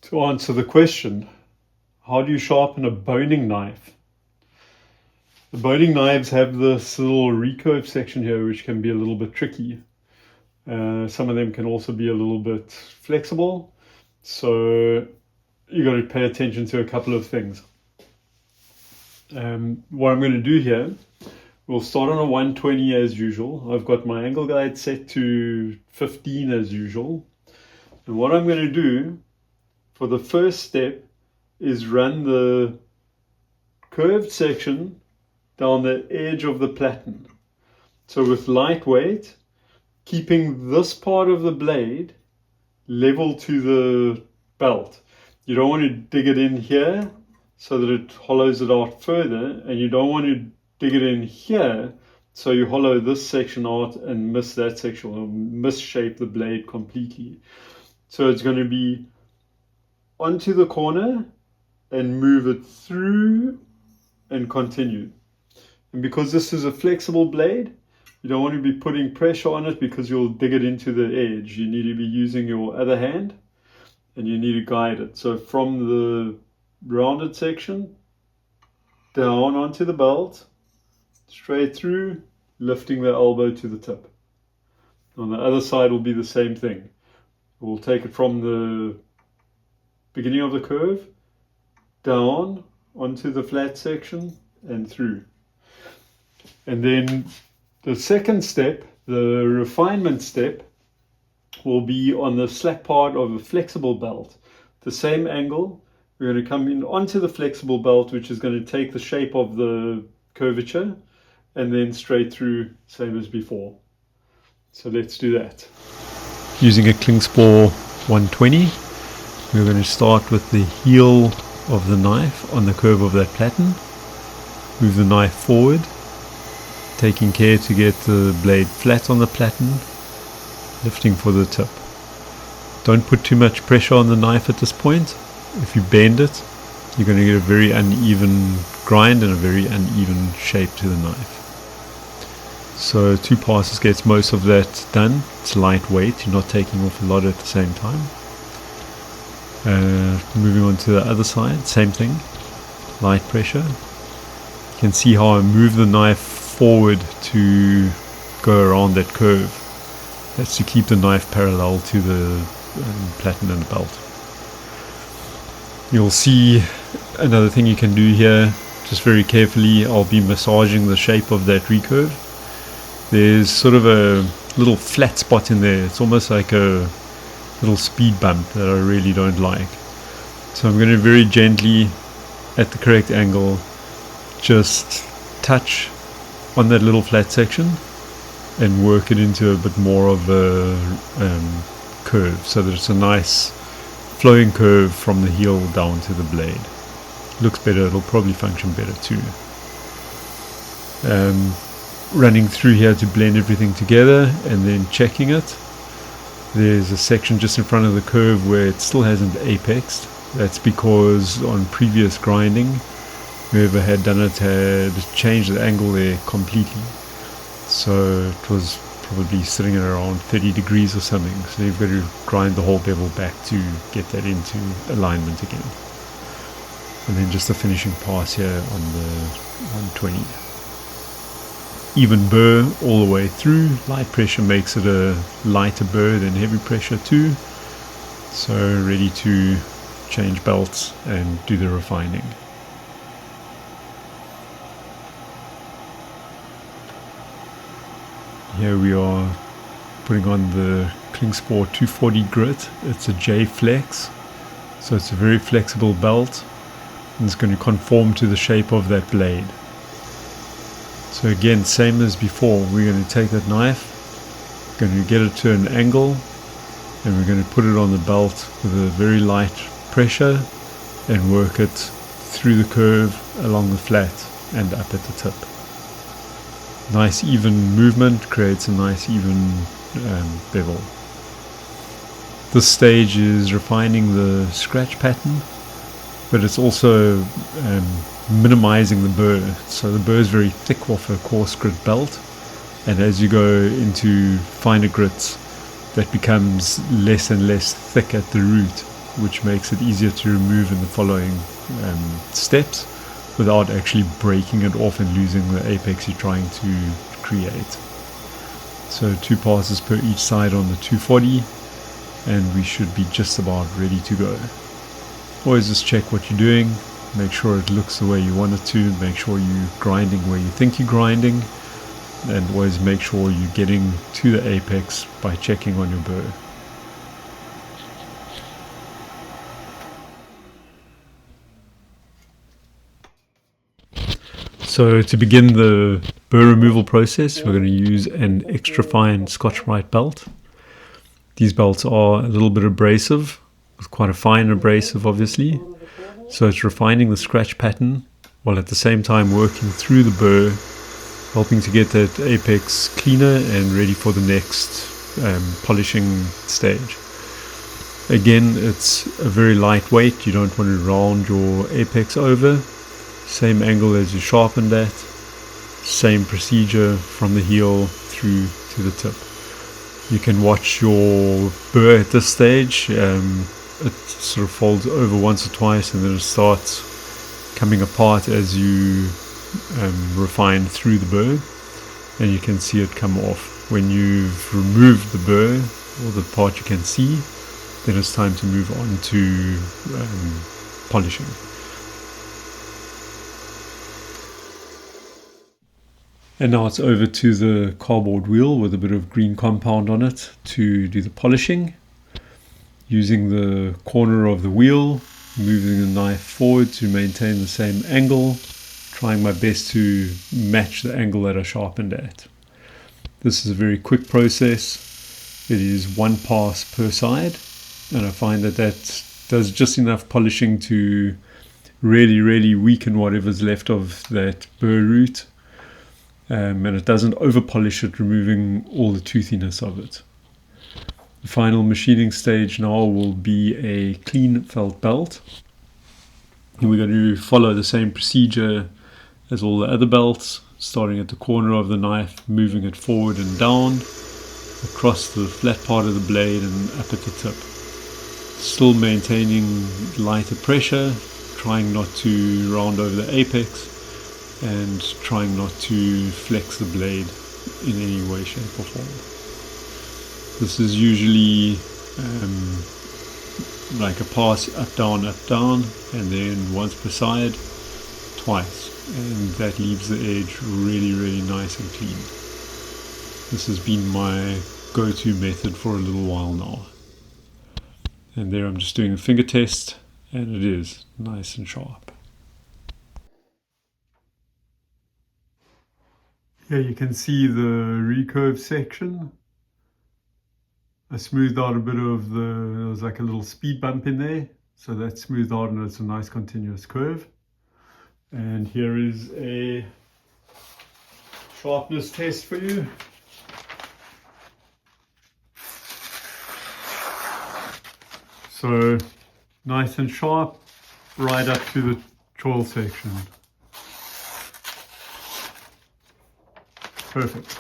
To answer the question, how do you sharpen a boning knife? The boning knives have this little recurve section here, which can be a little bit tricky. Some of them can also be a little bit flexible, so you got to pay attention to a couple of things. What I'm going to do here, we'll start on a 120 as usual. I've got my angle guide set to 15 as usual. And what I'm going to do for the first step is run the curved section down the edge of the platen. So with lightweight, keeping this part of the blade level to the belt. You don't want to dig it in here so that it hollows it out further, and you don't want to dig it in here so you hollow this section out and miss that section, or misshape the blade completely. So it's going to be onto the corner and move it through and continue. And because this is a flexible blade, you don't want to be putting pressure on it because you'll dig it into the edge. You need to be using your other hand and you need to guide it. So from the rounded section down onto the belt, straight through, lifting the elbow to the tip. On the other side will be the same thing. We'll take it from the beginning of the curve down onto the flat section and through. And then the second step, the refinement step, will be on the slack part of a flexible belt. The same angle, we're going to come in onto the flexible belt, which is going to take the shape of the curvature, and then straight through, same as before. So let's do that. Using a Klingspor 120, we're going to start with the heel of the knife on the curve of that platen. Move the knife forward, taking care to get the blade flat on the platen, lifting for the tip. Don't put too much pressure on the knife at this point. If you bend it, you're going to get a very uneven grind and a very uneven shape to the knife. So 2 passes gets most of that done. It's lightweight, you're not taking off a lot at the same time. Moving on to the other side, same thing, light pressure. You can see how I move the knife forward to go around that curve. That's to keep the knife parallel to the platen and the belt. You'll see another thing you can do here, just very carefully. I'll be massaging the shape of that recurve. There's sort of a little flat spot in there. It's almost like a little speed bump that I really don't like. So I'm going to very gently, at the correct angle, just touch on that little flat section and work it into a bit more of a curve, so that it's a nice flowing curve from the heel down to the blade. Looks better, it'll probably function better too. Running through here to blend everything together and then checking it. There's a section just in front of the curve where it still hasn't apexed. That's because on previous grinding, whoever had done it had changed the angle there completely. So it was probably sitting at around 30 degrees or something. So you've got to grind the whole bevel back to get that into alignment again. And then just the finishing pass here on the 120. Even burr all the way through. Light pressure makes it a lighter burr than heavy pressure too. So ready to change belts and do the refining. Here we are putting on the Klingspor 240 grit. It's a J flex, so it's a very flexible belt and it's going to conform to the shape of that blade. So again, same as before, we're going to take that knife, going to get it to an angle, and we're going to put it on the belt with a very light pressure and work it through the curve, along the flat and up at the tip. Nice even movement creates a nice even bevel. This stage is refining the scratch pattern, but it's also minimizing the burr. So the burr is very thick off a coarse grit belt, and as you go into finer grits, that becomes less and less thick at the root which makes it easier to remove in the following steps without actually breaking it off and losing the apex you're trying to create. So 2 passes per each side on the 240, and we should be just about ready to go. Always just check what you're doing, make sure it looks the way you want it to, make sure you're grinding where you think you're grinding, and always make sure you're getting to the apex by checking on your burr. So to begin the burr removal process, we're going to use an extra fine Scotch-Brite belt. These belts are a little bit abrasive, with quite a fine abrasive obviously. So it's refining the scratch pattern while at the same time working through the burr, helping to get that apex cleaner and ready for the next polishing stage. Again, it's a very lightweight, you don't want to round your apex over. Same angle as you sharpened at, same procedure from the heel through to the tip. You can watch your burr at this stage, it sort of folds over once or twice and then it starts coming apart as you refine through the burr, and you can see it come off. When you've removed the burr, or the part you can see, then it's time to move on to polishing. And now it's over to the cardboard wheel with a bit of green compound on it to do the polishing. Using the corner of the wheel, moving the knife forward to maintain the same angle, trying my best to match the angle that I sharpened at. This is a very quick process. It is 1 pass per side, and I find that that does just enough polishing to really weaken whatever's left of that burr root. And it doesn't over polish it, removing all the toothiness of it. The final machining stage now will be a clean felt belt. And we're going to follow the same procedure as all the other belts, starting at the corner of the knife, moving it forward and down, across the flat part of the blade and up at the tip. Still maintaining lighter pressure, trying not to round over the apex, and trying not to flex the blade in any way, shape or form. This is usually like a pass up, down, and then once per side, twice. And that leaves the edge really nice and clean. This has been my go-to method for a little while now. And there I'm just doing a finger test, and it is nice and sharp. Here you can see the recurve section. I smoothed out a bit of there was like a little speed bump in there. So that's smoothed out and it's a nice continuous curve. And here is a sharpness test for you. So nice and sharp right up to the choil section. Perfect.